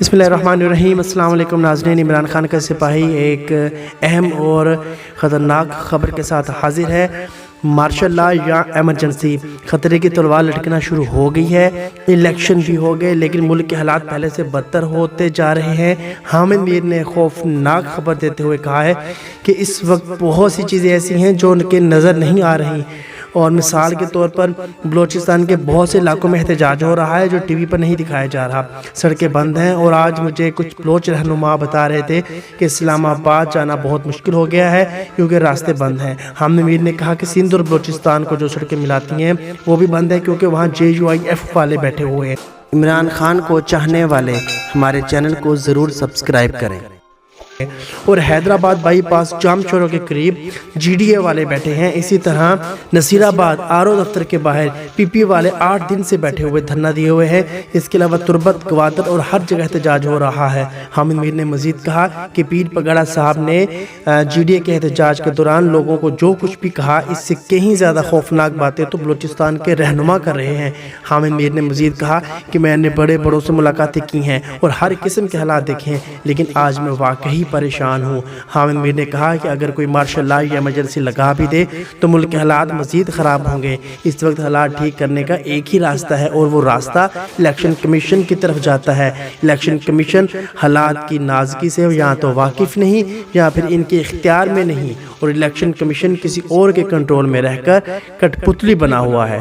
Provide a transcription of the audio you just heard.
بسم اللہ الرحمن الرحیم۔ السلام علیکم ناظرین، عمران خان کا سپاہی ایک اہم اور خطرناک خبر کے ساتھ حاضر ہے۔ مارشل لا یا ایمرجنسی، خطرے کی تلوار لٹکنا شروع ہو گئی ہے۔ الیکشن بھی ہو گئے لیکن ملک کے حالات پہلے سے بدتر ہوتے جا رہے ہیں۔ حامد میر نے خوفناک خبر دیتے ہوئے کہا ہے کہ اس وقت بہت سی چیزیں ایسی ہیں جو ان کے نظر نہیں آ رہی، اور مثال کے طور پر بلوچستان کے بہت سے علاقوں میں احتجاج ہو رہا ہے جو ٹی وی پر نہیں دکھایا جا رہا۔ سڑکیں بند ہیں، اور آج مجھے کچھ بلوچ رہنما بتا رہے تھے کہ اسلام آباد جانا بہت مشکل ہو گیا ہے کیونکہ راستے بند ہیں۔ حامد میر نے کہا کہ سندھ اور بلوچستان کو جو سڑکیں ملاتی ہیں وہ بھی بند ہیں کیونکہ وہاں JUIF والے بیٹھے ہوئے ہیں۔ عمران خان کو چاہنے والے ہمارے چینل کو ضرور سبسکرائب کریں۔ اور حیدرآباد بائی پاس جام چوروں کے قریب GDA والے بیٹھے ہیں۔ اسی طرح نصیر آباد RO دفتر کے باہر PP والے 8 دن سے بیٹھے ہوئے دھرنا دیے ہوئے ہیں۔ اس کے علاوہ تربت، گوادر اور ہر جگہ احتجاج ہو رہا ہے۔ حامد میر نے مزید کہا کہ پیر پگڑا صاحب نے GDA کے احتجاج کے دوران لوگوں کو جو کچھ بھی کہا، اس سے کہیں زیادہ خوفناک باتیں تو بلوچستان کے رہنما کر رہے ہیں۔ حامد میر نے مزید کہا کہ میں نے بڑے بڑوں سے ملاقاتیں کی ہیں اور ہر قسم کے حالات دیکھے ہیں، لیکن آج میں واقعی پریشان ہوں۔ حامد میر نے کہا کہ اگر کوئی مارشل لا یا ایمرجنسی لگا بھی دے تو ملک کے حالات مزید خراب ہوں گے۔ اس وقت حالات ٹھیک کرنے کا ایک ہی راستہ ہے، اور وہ راستہ الیکشن کمیشن کی طرف جاتا ہے۔ الیکشن کمیشن حالات کی نازکی سے یا تو واقف نہیں یا پھر ان کے اختیار میں نہیں، اور الیکشن کمیشن کسی اور کے کنٹرول میں رہ کر کٹ پتلی بنا ہوا ہے۔